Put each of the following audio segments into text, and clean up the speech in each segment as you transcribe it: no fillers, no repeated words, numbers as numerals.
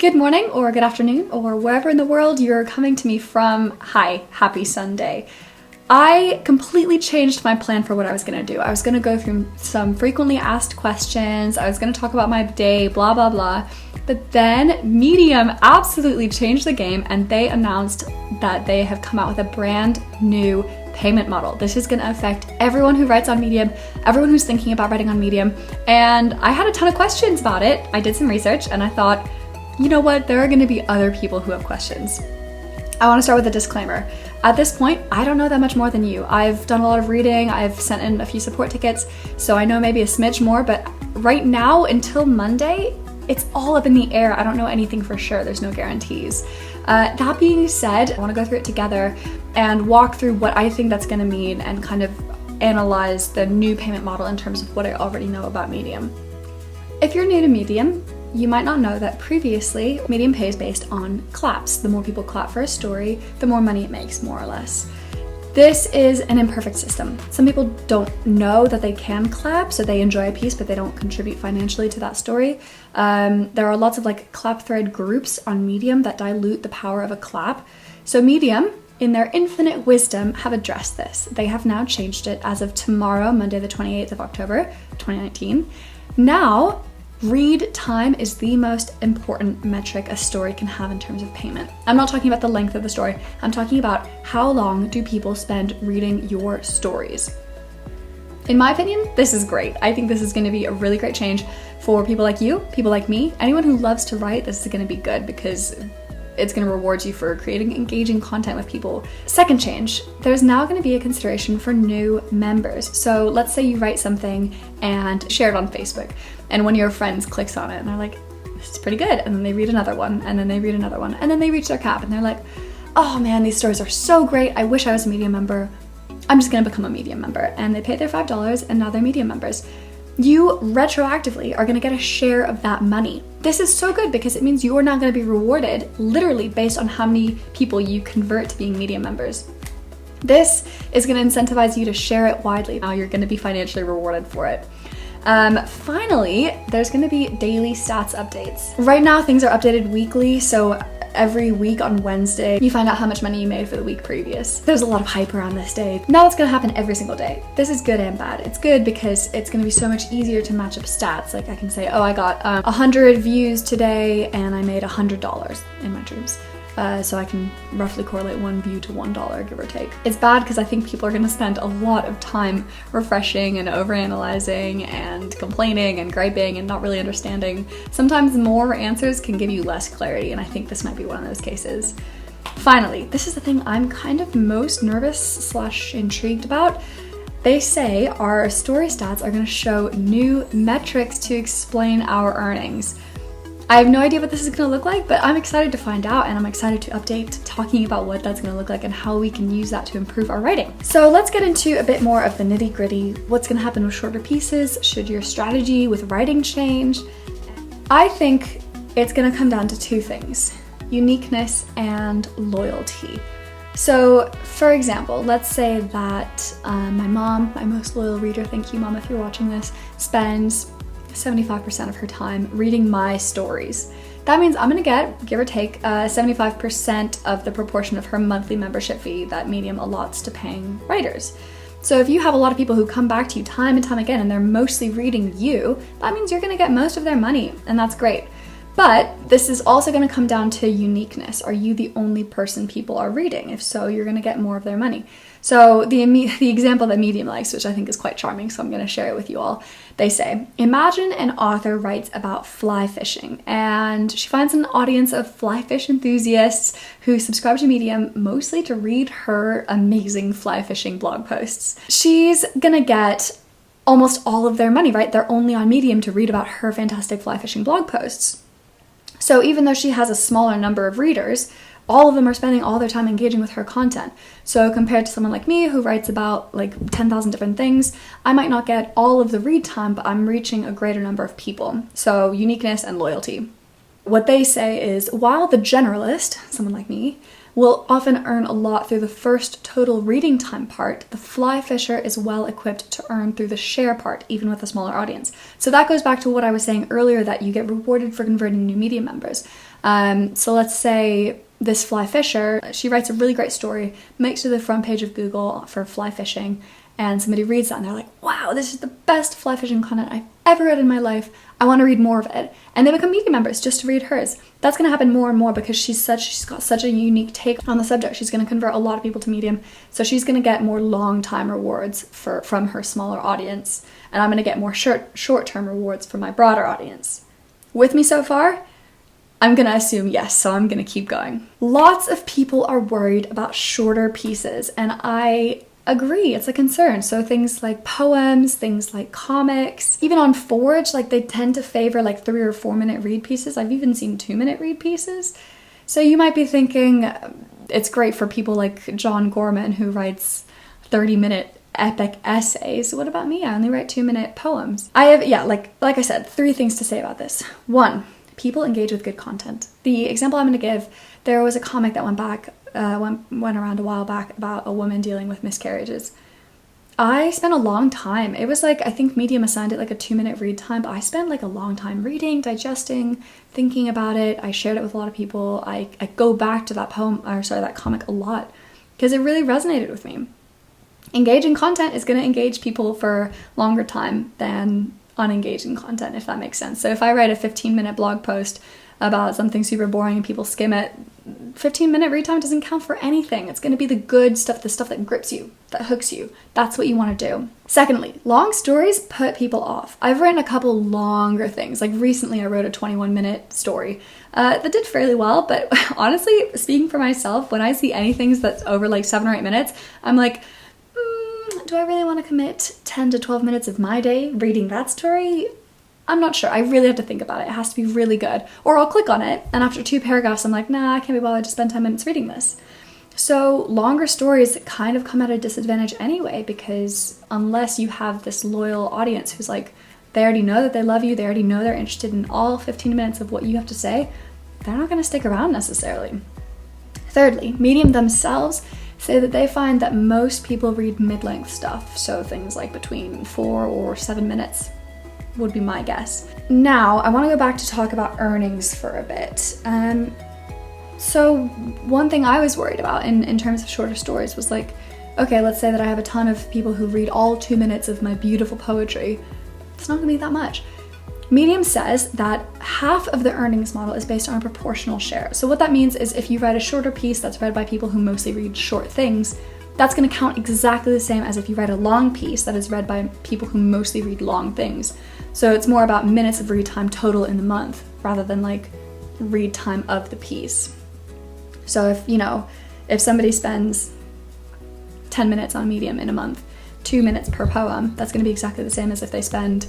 Good morning or good afternoon or wherever in the world you're coming to me from. Hi, happy Sunday. I completely changed my plan for what I was going to do. I was going to go through some frequently asked questions. I was going to talk about my day, blah, blah, blah. But then Medium absolutely changed the game and they announced that they have come out with a brand new payment model. This is going to affect everyone who writes on Medium, everyone who's thinking about writing on Medium. And I had a ton of questions about it. I did some research and I thought, you know what? There are going to be other people who have questions. I want to start with a disclaimer. At this point, I don't know that much more than you. I've done a lot of reading, I've sent in a few support tickets, so I know maybe a smidge more, but right now, until Monday, it's all up in the air. I don't know anything for sure. There's no guarantees. That being said, I want to go through it together and walk through what I think that's going to mean and kind of analyze the new payment model in terms of what I already know about Medium. If you're new to Medium, you might not know that previously, Medium pays based on claps. The more people clap for a story, the more money it makes, more or less. This is an imperfect system. Some people don't know that they can clap, so they enjoy a piece, but they don't contribute financially to that story. There are lots of clap thread groups on Medium that dilute the power of a clap. So Medium, in their infinite wisdom, have addressed this. They have now changed it as of tomorrow, Monday the 28th of October, 2019. Now, read time is the most important metric a story can have in terms of payment. I'm not talking about the length of the story. I'm talking about how long do people spend reading your stories. In my opinion, this is great. I think this is going to be a really great change for people like you, people like me, anyone who loves to write. This is going to be good because it's going to reward you for creating engaging content with people. Second change, there's now going to be a consideration for new members. So let's say you write something and share it on Facebook, and one of your friends clicks on it and they're like, this is pretty good. And then they read another one, and then they read another one, and then they reach their cap and they're like, oh man, these stories are so great. I wish I was a Medium member. I'm just going to become a Medium member. And they paid their $5 and now they're Medium members. You retroactively are going to get a share of that money. This is so good because it means you're not going to be rewarded literally based on how many people you convert to being Medium members. This is going to incentivize you to share it widely. Now you're going to be financially rewarded for it. Finally, there's going to be daily stats updates. Right now, things are updated weekly, so every week on Wednesday, you find out how much money you made for the week previous. There's a lot of hype around this day. Now it's gonna happen every single day. This is good and bad. It's good because it's gonna be so much easier to match up stats. Like I can say, oh, I got 100 views today and I made $100 in my dreams. So I can roughly correlate one view to $1, give or take. It's bad because I think people are gonna spend a lot of time refreshing and overanalyzing and complaining and griping and not really understanding. Sometimes more answers can give you less clarity, and I think this might be one of those cases. Finally, this is the thing I'm kind of most nervous / intrigued about. They say our story stats are gonna show new metrics to explain our earnings. I have no idea what this is going to look like, but I'm excited to find out, and I'm excited to update talking about what that's going to look like and how we can use that to improve our writing. So let's get into a bit more of the nitty-gritty. What's going to happen with shorter pieces? Should your strategy with writing change? I think it's going to come down to two things: uniqueness and loyalty. So for example, let's say that my mom, my most loyal reader, thank you mom if you're watching this, spends 75% of her time reading my stories. That means I'm gonna get, give or take, 75% of the proportion of her monthly membership fee that Medium allots to paying writers. So if you have a lot of people who come back to you time and time again and they're mostly reading you, that means you're gonna get most of their money, and that's great. But this is also going to come down to uniqueness. Are you the only person people are reading? If so, you're going to get more of their money. So the example that Medium likes, which I think is quite charming, so I'm going to share it with you all. They say, imagine an author writes about fly fishing, and she finds an audience of fly fish enthusiasts who subscribe to Medium mostly to read her amazing fly fishing blog posts. She's going to get almost all of their money, right? They're only on Medium to read about her fantastic fly fishing blog posts. So even though she has a smaller number of readers, all of them are spending all their time engaging with her content. So compared to someone like me who writes about 10,000 different things, I might not get all of the read time, but I'm reaching a greater number of people. So uniqueness and loyalty. What they say is, while the generalist, someone like me, will often earn a lot through the first total reading time part, the fly fisher is well equipped to earn through the share part, even with a smaller audience. So that goes back to what I was saying earlier, that you get rewarded for converting new media members. So let's say this fly fisher, she writes a really great story, makes it to the front page of Google for fly fishing, and somebody reads that and they're like, wow, this is the best fly fishing content I've ever read in my life. I want to read more of it. And they become media members just to read hers. That's going to happen more and more because she's got such a unique take on the subject. She's going to convert a lot of people to Medium. So she's going to get more long-time rewards from her smaller audience. And I'm going to get more short-term rewards from my broader audience. With me so far? I'm going to assume yes, so I'm going to keep going. Lots of people are worried about shorter pieces, and I agree, it's a concern. So things like poems, things like comics, even on Forge, like they tend to favor like 3 or 4 minute read pieces. I've even seen 2-minute read pieces. So you might be thinking it's great for people like John Gorman, who writes 30-minute epic essays. What about me? I only write 2-minute poems. I have, like I said, 3 things to say about this. 1, people engage with good content. The example I'm going to give, there was a comic that went around a while back about a woman dealing with miscarriages. I spent a long time. It was like, I think Medium assigned it like a 2-minute read time, but I spent like a long time reading, digesting, thinking about it. I shared it with a lot of people. I go back to that comic a lot because it really resonated with me. Engaging content is going to engage people for longer time than unengaging content, if that makes sense. So if I write a 15-minute blog post about something super boring and people skim it, 15-minute read time doesn't count for anything. It's going to be the good stuff, the stuff that grips you, that hooks you. That's what you want to do. Secondly, long stories put people off. I've written a couple longer things. Like recently I wrote a 21-minute story that did fairly well, but honestly, speaking for myself, when I see anything that's over like 7 or 8 minutes, I'm like, do I really want to commit 10 to 12 minutes of my day reading that story? I'm not sure. I really have to think about it. It has to be really good. Or I'll click on it, and after 2 paragraphs, I'm like, nah, I can't be bothered to spend 10 minutes reading this. So longer stories kind of come at a disadvantage anyway, because unless you have this loyal audience who's like, they already know that they love you, they already know they're interested in all 15 minutes of what you have to say, they're not going to stick around necessarily. Thirdly, Medium themselves say that they find that most people read mid-length stuff, so things like between 4 or 7 minutes would be my guess. Now, I want to go back to talk about earnings for a bit. So one thing I was worried about in terms of shorter stories was like, okay, let's say that I have a ton of people who read all 2 minutes of my beautiful poetry. It's not going to be that much. Medium says that half of the earnings model is based on a proportional share. So what that means is if you write a shorter piece that's read by people who mostly read short things, that's going to count exactly the same as if you write a long piece that is read by people who mostly read long things. So it's more about minutes of read time total in the month rather than like read time of the piece. So if somebody spends 10 minutes on Medium in a month, 2 minutes per poem, that's going to be exactly the same as if they spend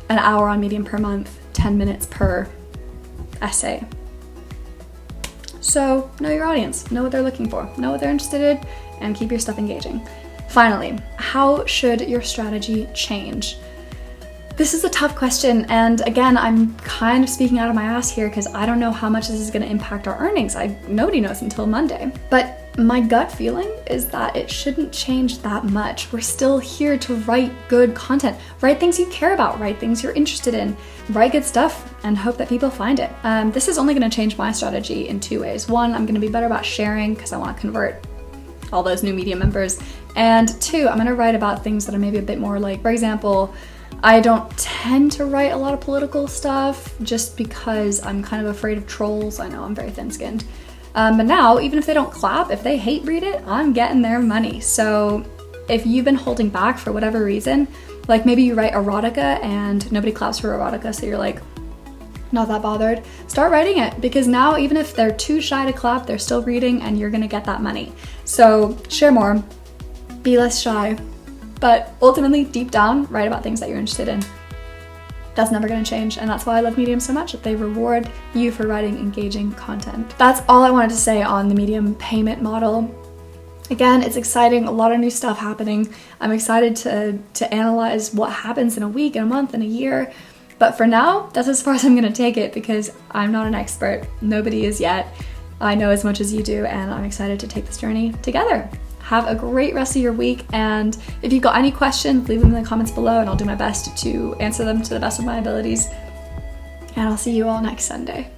an hour on Medium per month, 10 minutes per essay. So know your audience, know what they're looking for, know what they're interested in, and keep your stuff engaging. Finally, how should your strategy change? This is a tough question, and again, I'm kind of speaking out of my ass here because I don't know how much this is going to impact our earnings. Nobody knows until Monday. But my gut feeling is that it shouldn't change that much. We're still here to write good content, write things you care about, write things you're interested in, write good stuff, and hope that people find it. This is only going to change my strategy in 2 ways. 1, I'm going to be better about sharing because I want to convert all those new Medium members. And 2, I'm going to write about things that are maybe a bit more like, for example, I don't tend to write a lot of political stuff just because I'm kind of afraid of trolls. I know I'm very thin-skinned. But now, even if they don't clap, if they hate read it, I'm getting their money. So if you've been holding back for whatever reason, like maybe you write erotica and nobody claps for erotica, so you're like, not that bothered, start writing it, because now even if they're too shy to clap, they're still reading and you're gonna get that money. So share more, be less shy, but ultimately deep down, write about things that you're interested in. That's never gonna change, and that's why I love Medium so much, that they reward you for writing engaging content. That's all I wanted to say on the Medium payment model. Again, it's exciting, a lot of new stuff happening. I'm excited to analyze what happens in a week, in a month, in a year. But for now, that's as far as I'm gonna take it because I'm not an expert. Nobody is yet. I know as much as you do, and I'm excited to take this journey together. Have a great rest of your week, and if you've got any questions, leave them in the comments below and I'll do my best to answer them to the best of my abilities. And I'll see you all next Sunday.